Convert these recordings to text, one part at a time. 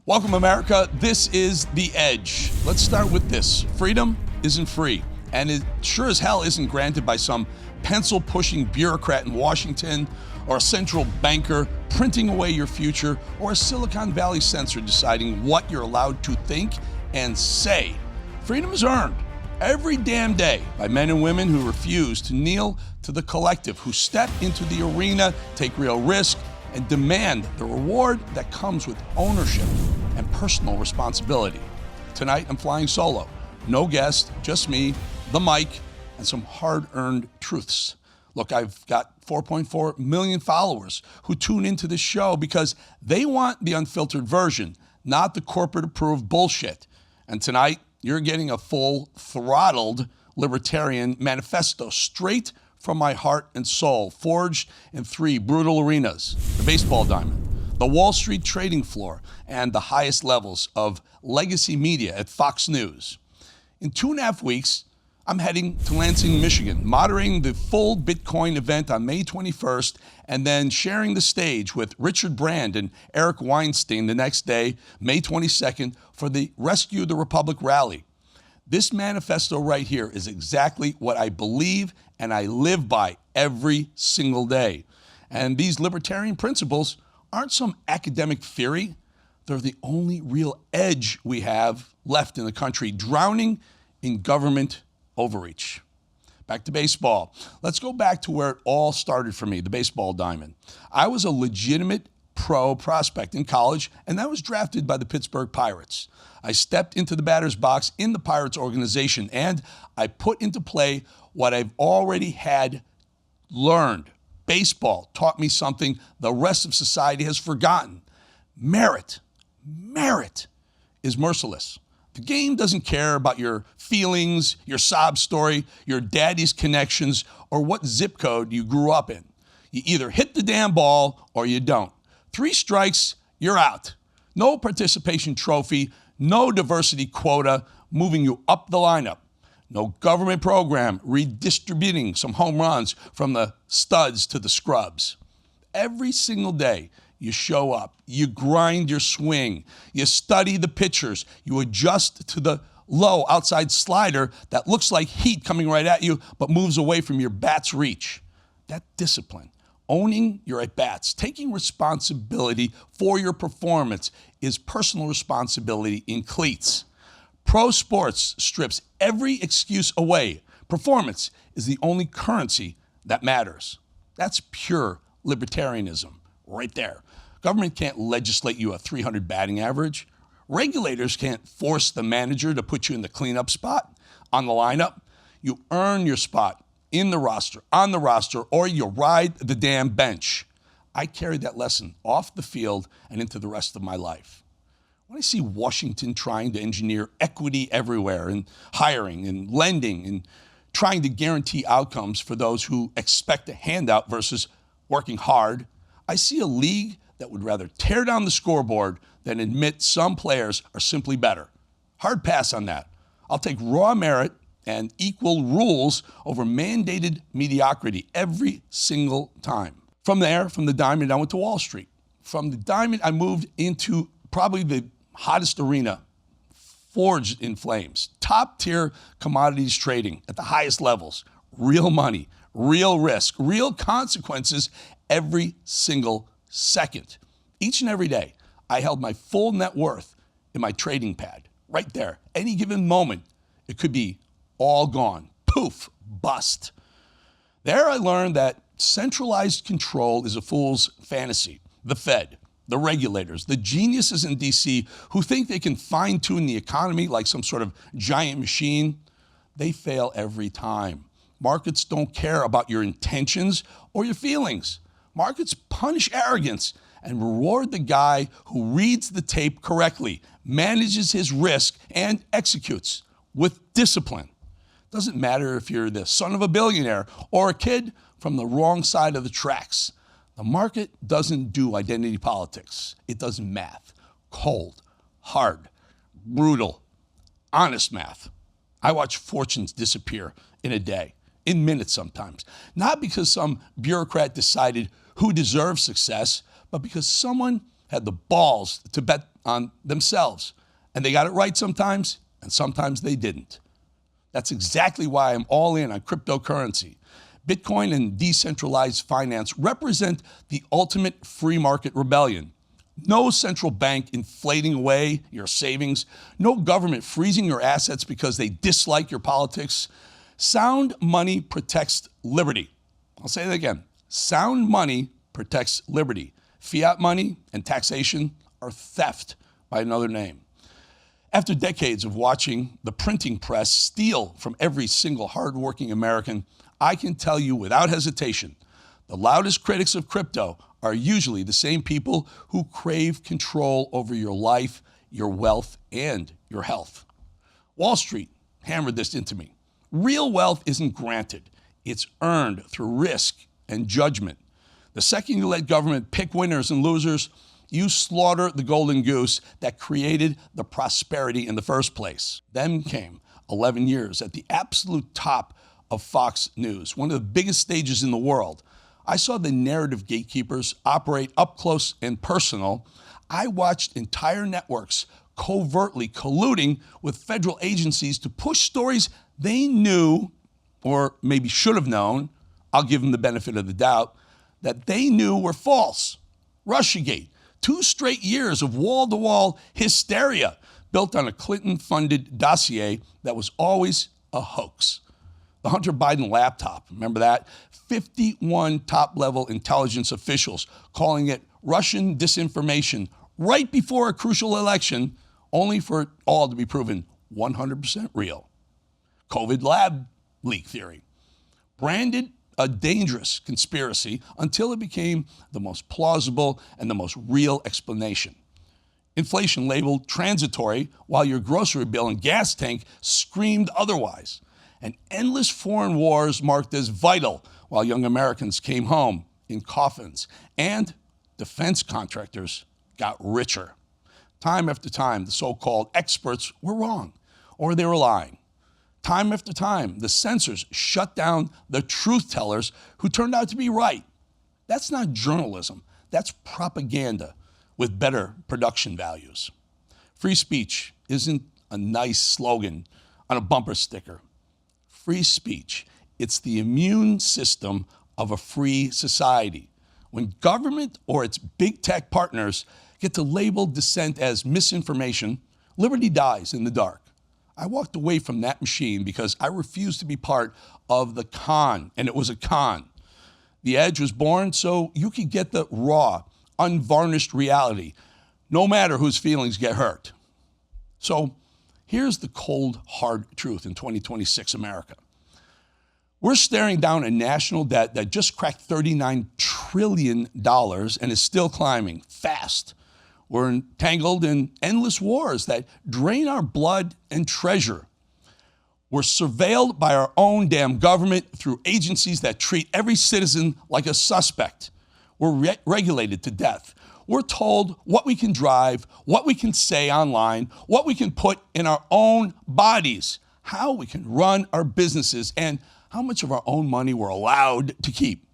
Welcome, America. This is The Edge. Let's start with this. Freedom isn't free, and it sure as hell isn't granted by some pencil-pushing bureaucrat in Washington or a central banker printing away your future or a Silicon Valley censor deciding what you're allowed to think and say. Freedom is earned every damn day by men and women who refuse to kneel to the collective, who step into the arena, take real risk, and demand the reward that comes with ownership and personal responsibility. Tonight, I'm flying solo. No guest, just me, the mic, and some hard-earned truths. Look, I've got 4.4 million followers who tune into this show because they want the unfiltered version, not the corporate-approved bullshit. And tonight, you're getting a full-throttled Libertarian Manifesto straight from my heart and soul, forged in three brutal arenas: the baseball diamond, the Wall Street trading floor, and the highest levels of legacy media at Fox News. In 2.5 weeks, I'm heading to Lansing, Michigan, moderating the full Bitcoin event on May 21st, and then sharing the stage with Richard Brand and Eric Weinstein the next day, May 22nd, for the Rescue the Republic rally. This manifesto right here is exactly what I believe and I live by every single day. And these libertarian principles aren't some academic theory. They're the only real edge we have left in the country, drowning in government overreach. Back to baseball. Let's go back to where it all started for me, the baseball diamond. I was a legitimate pro prospect in college, and I was drafted by the Pittsburgh Pirates. I stepped into the batter's box in the Pirates organization, and I put into play what I've already had learned. Baseball taught me something the rest of society has forgotten. Merit is merciless. The game doesn't care about your feelings, your sob story, your daddy's connections, or what zip code you grew up in. You either hit the damn ball or you don't. 3 strikes, you're out. No participation trophy, no diversity quota moving you up the lineup. No government program redistributing some home runs from the studs to the scrubs. Every single day, you show up, you grind your swing, you study the pitchers, you adjust to the low outside slider that looks like heat coming right at you but moves away from your bat's reach. That discipline, owning your at-bats, taking responsibility for your performance is personal responsibility in cleats. Pro sports strips every excuse away. Performance is the only currency that matters. That's pure libertarianism right there. Government can't legislate you a 300 batting average. Regulators can't force the manager to put you in the cleanup spot on the lineup. You earn your spot in the roster, on the roster, or you ride the damn bench. I carried that lesson off the field and into the rest of my life. When I see Washington trying to engineer equity everywhere in hiring and lending and trying to guarantee outcomes for those who expect a handout versus working hard, I see a league that would rather tear down the scoreboard than admit some players are simply better. Hard pass on that. I'll take raw merit and equal rules over mandated mediocrity every single time. From there, from the diamond, I went to Wall Street. From the diamond, I moved into probably the hottest arena, forged in flames. Top-tier commodities trading at the highest levels. Real money, real risk, real consequences every single second. Each and every day, I held my full net worth in my trading pad. Right there. Any given moment, it could be all gone. Poof, bust. There I learned that centralized control is a fool's fantasy. The Fed, the regulators, the geniuses in DC who think they can fine-tune the economy like some sort of giant machine, they fail every time. Markets don't care about your intentions or your feelings. Markets punish arrogance and reward the guy who reads the tape correctly, manages his risk, and executes with discipline. Doesn't matter if you're the son of a billionaire or a kid from the wrong side of the tracks. The market doesn't do identity politics. It does math. Cold, hard, brutal, honest math. I watch fortunes disappear in a day, in minutes sometimes. Not because some bureaucrat decided who deserves success, but because someone had the balls to bet on themselves. And they got it right sometimes, and sometimes they didn't. That's exactly why I'm all in on cryptocurrency. Bitcoin and decentralized finance represent the ultimate free market rebellion. No central bank inflating away your savings, no government freezing your assets because they dislike your politics. Sound money protects liberty. I'll say that again. Sound money protects liberty. Fiat money and taxation are theft by another name. After decades of watching the printing press steal from every single hardworking American, I can tell you without hesitation, the loudest critics of crypto are usually the same people who crave control over your life, your wealth, and your health. Wall Street hammered this into me. Real wealth isn't granted. It's earned through risk and judgment. The second you let government pick winners and losers, you slaughter the golden goose that created the prosperity in the first place. Then came 11 years at the absolute top of Fox News, one of the biggest stages in the world. I saw the narrative gatekeepers operate up close and personal. I watched entire networks covertly colluding with federal agencies to push stories they knew, or maybe should have known, I'll give them the benefit of the doubt, that they knew were false. Russiagate, 2 straight years of wall-to-wall hysteria built on a Clinton-funded dossier that was always a hoax. The Hunter Biden laptop, remember that? 51 top-level intelligence officials calling it Russian disinformation right before a crucial election, only for it all to be proven 100% real. COVID lab leak theory, branded a dangerous conspiracy until it became the most plausible and the most real explanation. Inflation labeled transitory while your grocery bill and gas tank screamed otherwise. And endless foreign wars marked as vital while young Americans came home in coffins. And defense contractors got richer. Time after time, the so-called experts were wrong, or they were lying. Time after time, the censors shut down the truth tellers who turned out to be right. That's not journalism. That's propaganda with better production values. Free speech isn't a nice slogan on a bumper sticker. Free speech, it's the immune system of a free society. When government or its big tech partners get to label dissent as misinformation, liberty dies in the dark. I walked away from that machine because I refused to be part of the con, and it was a con. The Edge was born so you could get the raw, unvarnished reality, no matter whose feelings get hurt. So here's the cold, hard truth in 2026 America. We're staring down a national debt that just cracked $39 trillion and is still climbing fast. We're entangled in endless wars that drain our blood and treasure. We're surveilled by our own damn government through agencies that treat every citizen like a suspect. We're regulated to death. We're told what we can drive, what we can say online, what we can put in our own bodies, how we can run our businesses, and how much of our own money we're allowed to keep.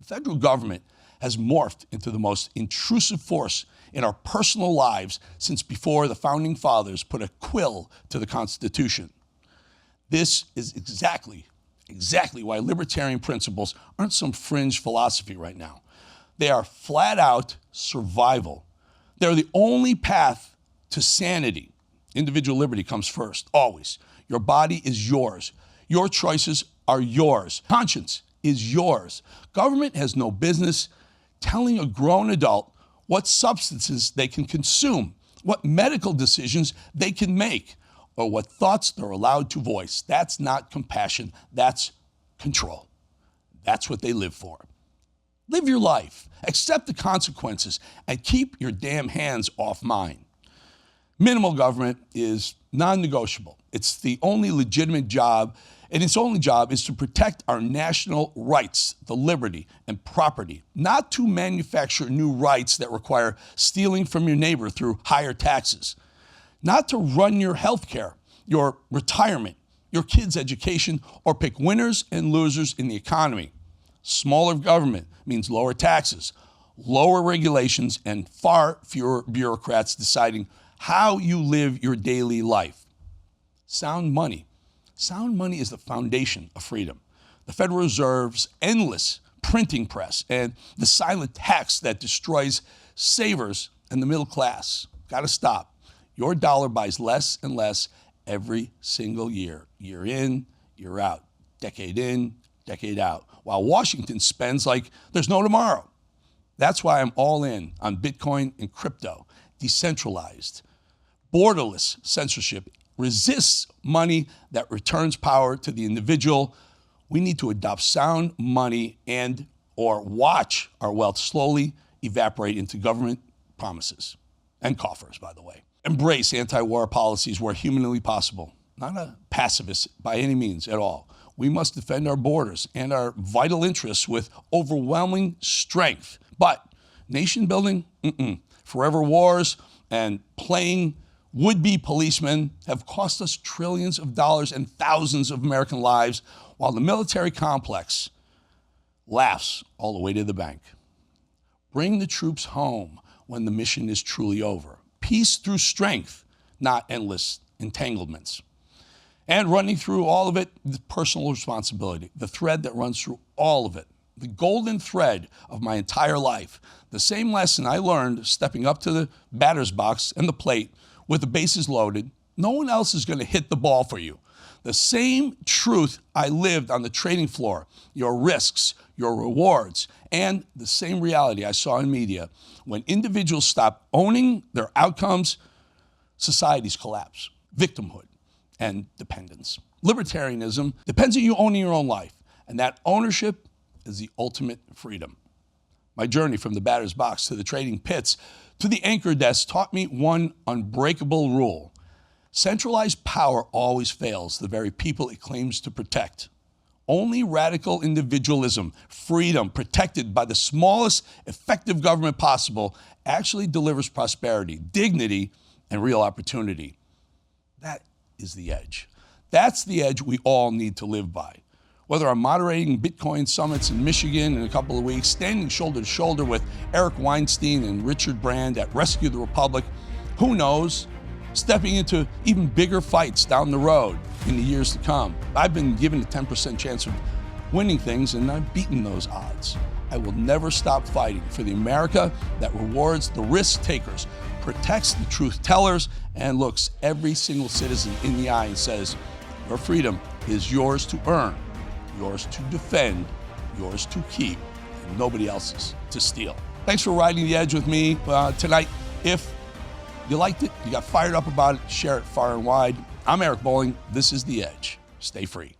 The federal government has morphed into the most intrusive force in our personal lives since before the founding fathers put a quill to the Constitution. This is exactly why libertarian principles aren't some fringe philosophy right now. They are flat out survival. They're the only path to sanity. Individual liberty comes first, always. Your body is yours. Your choices are yours. Conscience is yours. Government has no business telling a grown adult what substances they can consume, what medical decisions they can make, or what thoughts they're allowed to voice. That's not compassion, that's control. That's what they live for. Live your life, accept the consequences, and keep your damn hands off mine. Minimal government is non-negotiable. It's the only legitimate job, and its only job is to protect our national rights, the liberty and property, not to manufacture new rights that require stealing from your neighbor through higher taxes, not to run your health care, your retirement, your kids' education, or pick winners and losers in the economy. Smaller government means lower taxes. lower regulations, and far fewer bureaucrats deciding how you live your daily life. Sound money. Sound money is the foundation of freedom. The Federal Reserve's endless printing press and the silent tax that destroys savers and the middle class. Got to stop. Your dollar buys less and less every single year. Year in, year out. Decade in, decade out. While Washington spends like there's no tomorrow. That's why I'm all in on Bitcoin and crypto. Decentralized, borderless censorship resists money that returns power to the individual. We need to adopt sound money and or watch our wealth slowly evaporate into government promises and coffers, by the way. Embrace anti-war policies where humanly possible. Not a pacifist by any means at all. We must defend our borders and our vital interests with overwhelming strength. But nation building, forever wars and playing would-be policemen have cost us trillions of dollars and thousands of American lives, while the military complex laughs all the way to the bank. Bring the troops home when the mission is truly over. Peace through strength, not endless entanglements. And running through all of it, the personal responsibility, the thread that runs through all of it, the golden thread of my entire life, the same lesson I learned stepping up to the batter's box and the plate with the bases loaded. No one else is going to hit the ball for you. The same truth I lived on the trading floor, your risks, your rewards, and the same reality I saw in media. When individuals stop owning their outcomes, societies collapse. Victimhood and dependence. Libertarianism depends on you owning your own life, and that ownership is the ultimate freedom. My journey from the batter's box to the trading pits to the anchor desk taught me one unbreakable rule. Centralized power always fails the very people it claims to protect. Only radical individualism, freedom protected by the smallest effective government possible, actually delivers prosperity, dignity, and real opportunity. That is the edge. That's the edge we all need to live by. Whether I'm moderating Bitcoin summits in Michigan in a couple of weeks, standing shoulder to shoulder with Eric Weinstein and Richard Brand at Rescue the Republic, who knows, stepping into even bigger fights down the road in the years to come. I've been given a 10% chance of winning things, and I've beaten those odds. I will never stop fighting for the America that rewards the risk takers, protects the truth tellers, and looks every single citizen in the eye and says, your freedom is yours to earn, yours to defend, yours to keep, and nobody else's to steal. Thanks for riding the edge with me tonight. If you liked it, you got fired up about it, share it far and wide. I'm Eric Bolling. This is The Edge. Stay free.